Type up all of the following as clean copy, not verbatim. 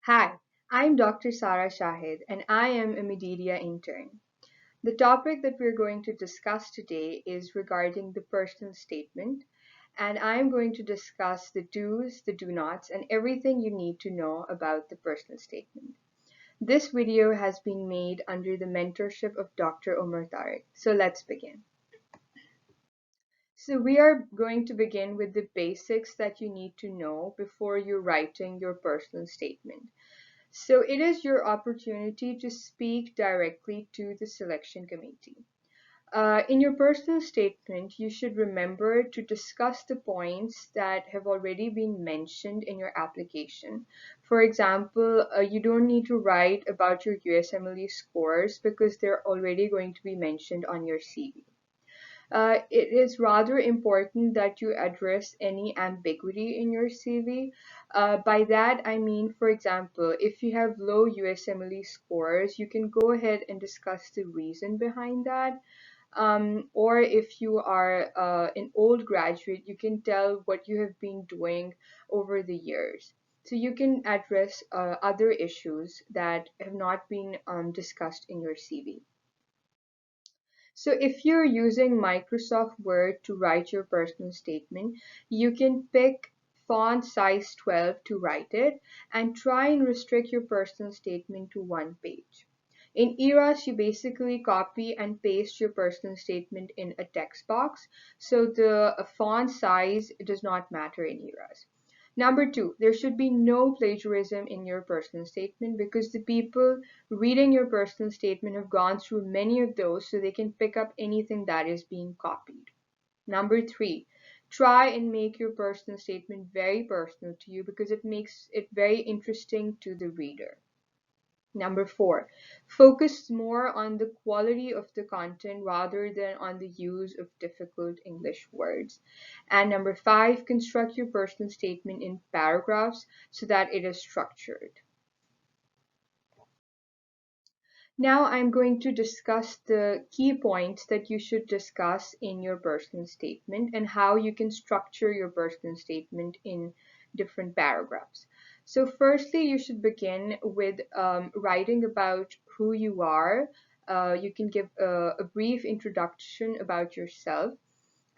Hi, I'm Dr. Sara Shahid and I am a Mededia intern. The topic that we're going to discuss today is regarding the personal statement, and I'm going to discuss the do's, the do nots, and everything you need to know about the personal statement. This video has been made under the mentorship of Dr. Omar Tariq. So let's begin. So we are going to begin with the basics that you need to know before you're writing your personal statement. So it is your opportunity to speak directly to the selection committee. In your personal statement, you should remember to discuss the points that have already been mentioned in your application. For example, you don't need to write about your USMLE scores because they're already going to be mentioned on your CV. It is rather important that you address any ambiguity in your CV. By that, I mean, for example, if you have low USMLE scores, you can go ahead and discuss the reason behind that. Or if you are an old graduate, you can tell what you have been doing over the years. So you can address other issues that have not been discussed in your CV. So if you're using Microsoft Word to write your personal statement, you can pick font size 12 to write it and try and restrict your personal statement to one page. In ERAS, you basically copy and paste your personal statement in a text box, so the font size does not matter in ERAS. Number two, there should be no plagiarism in your personal statement because the people reading your personal statement have gone through many of those so they can pick up anything that is being copied. Number three, try and make your personal statement very personal to you because it makes it very interesting to the reader. Number four, focus more on the quality of the content rather than on the use of difficult English words. And number five, construct your personal statement in paragraphs so that it is structured. Now I'm going to discuss the key points that you should discuss in your personal statement and how you can structure your personal statement in different paragraphs. So firstly, you should begin with writing about who you are. You can give a brief introduction about yourself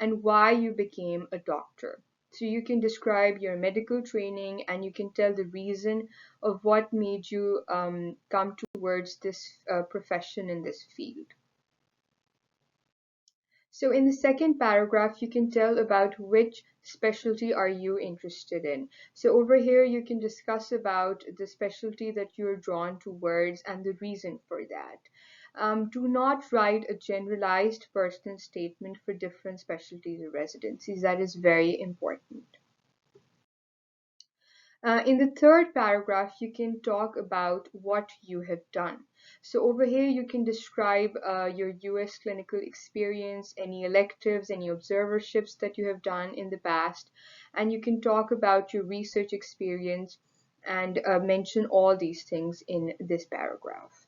and why you became a doctor. So you can describe your medical training and you can tell the reason of what made you come towards this profession in this field. So in the second paragraph, you can tell about which specialty are you interested in. So over here, you can discuss about the specialty that you're drawn towards and the reason for that. Do not write a generalized personal statement for different specialties or residencies. That is very important. In the third paragraph, you can talk about what you have done. So over here, you can describe your US clinical experience, any electives, any observerships that you have done in the past, and you can talk about your research experience and mention all these things in this paragraph.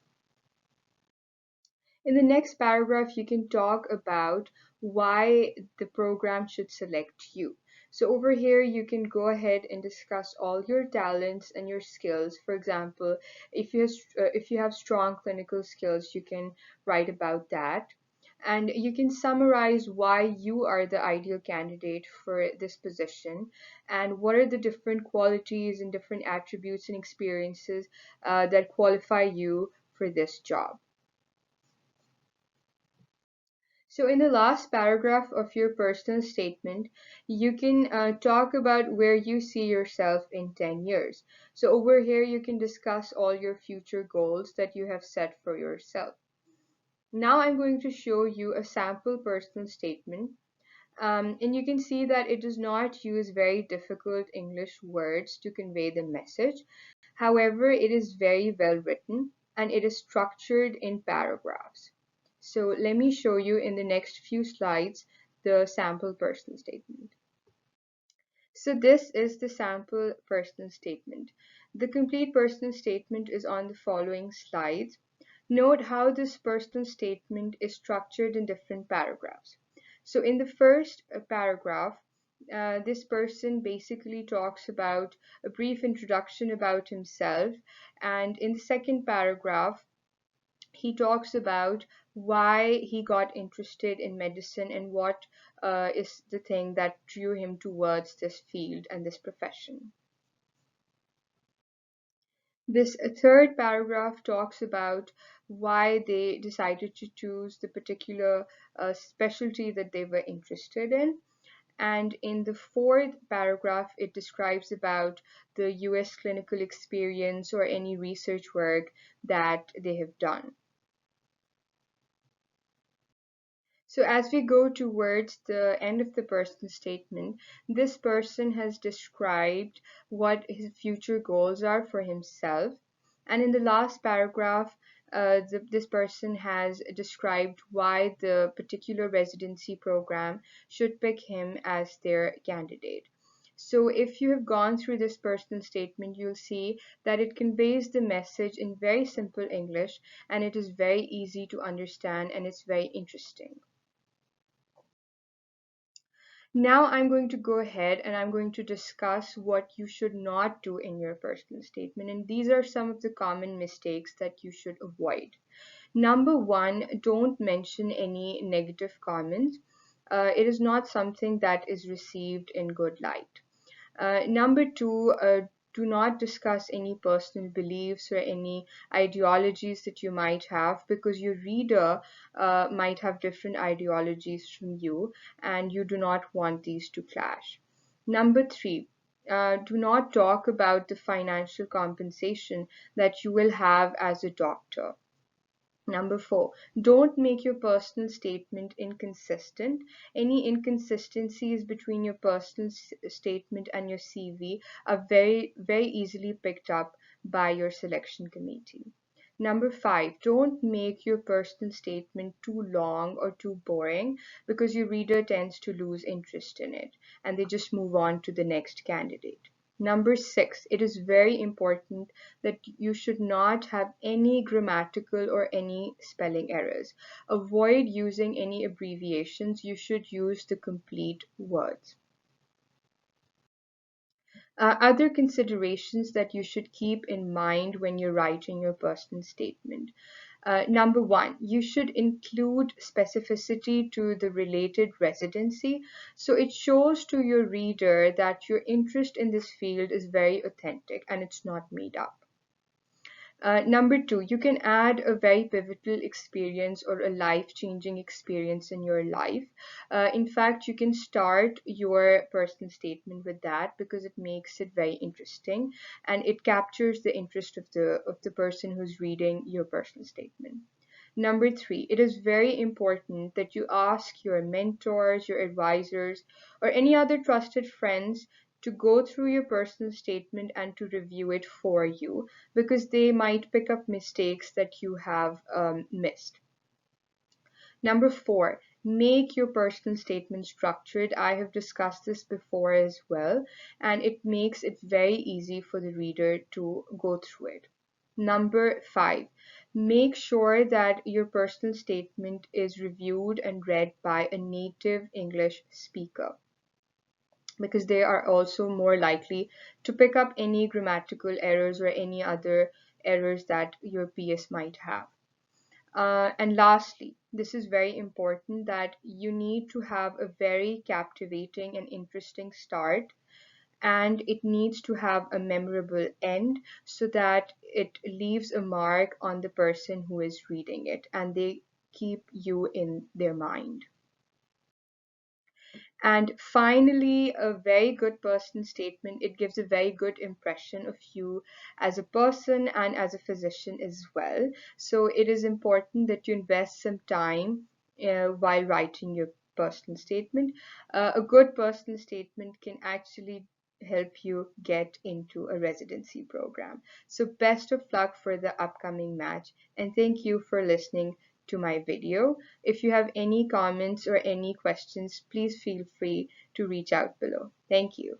In the next paragraph, you can talk about why the program should select you. So over here, you can go ahead and discuss all your talents and your skills. For example, if you have strong clinical skills, you can write about that. And you can summarize why you are the ideal candidate for this position and what are the different qualities and different attributes and experiences that qualify you for this job. So in the last paragraph of your personal statement, you can talk about where you see yourself in 10 years. So over here, you can discuss all your future goals that you have set for yourself. Now I'm going to show you a sample personal statement. And you can see that it does not use very difficult English words to convey the message. However, it is very well written and it is structured in paragraphs. So let me show you in the next few slides the sample personal statement. So this is the sample personal statement. The complete personal statement is on the following slides. Note how this personal statement is structured in different paragraphs. So in the first paragraph, This person basically talks about a brief introduction about himself, and in the second paragraph, he talks about why he got interested in medicine and what is the thing that drew him towards this field and this profession. This third paragraph talks about why they decided to choose the particular specialty that they were interested in. And in the fourth paragraph, it describes about the US clinical experience or any research work that they have done. So, as we go towards the end of the person's statement, this person has described what his future goals are for himself. And in the last paragraph, this person has described why the particular residency program should pick him as their candidate. So, if you have gone through this personal statement, you'll see that it conveys the message in very simple English, and it is very easy to understand, and it's very interesting. Now I'm going to go ahead and I'm going to discuss what you should not do in your personal statement. And these are some of the common mistakes that you should avoid. Number one, don't mention any negative comments. It is not something that is received in good light. Number two, do not discuss any personal beliefs or any ideologies that you might have, because your reader might have different ideologies from you and you do not want these to clash. Number three, do not talk about the financial compensation that you will have as a doctor. Number four, don't make your personal statement inconsistent. Any inconsistencies between your personal statement and your CV are very, very easily picked up by your selection committee. Number five, don't make your personal statement too long or too boring, because your reader tends to lose interest in it and they just move on to the next candidate. Number six, it is very important that you should not have any grammatical or any spelling errors. Avoid using any abbreviations. You should use the complete words. Other considerations that you should keep in mind when you're writing your personal statement. Number one, you should include specificity to the related residency. So it shows to your reader that your interest in this field is very authentic and it's not made up. Number two, you can add a very pivotal experience or a life-changing experience in your life. In fact, you can start your personal statement with that because it makes it very interesting and it captures the interest of the person who's reading your personal statement. Number three, it is very important that you ask your mentors, your advisors, or any other trusted friends to go through your personal statement and to review it for you, because they might pick up mistakes that you have missed. Number four, make your personal statement structured. I have discussed this before as well, and it makes it very easy for the reader to go through it. Number five, make sure that your personal statement is reviewed and read by a native English speaker, because they are also more likely to pick up any grammatical errors or any other errors that your PS might have. And lastly, this is very important, that you need to have a very captivating and interesting start, and it needs to have a memorable end so that it leaves a mark on the person who is reading it and they keep you in their mind. And finally, a very good person statement. It gives a very good impression of you as a person and as a physician as well. So it is important that you invest some time while writing your personal statement. A good personal statement can actually help you get into a residency program. So best of luck for the upcoming match, and thank you for listening to my video. If you have any comments or any questions, please feel free to reach out below. Thank you.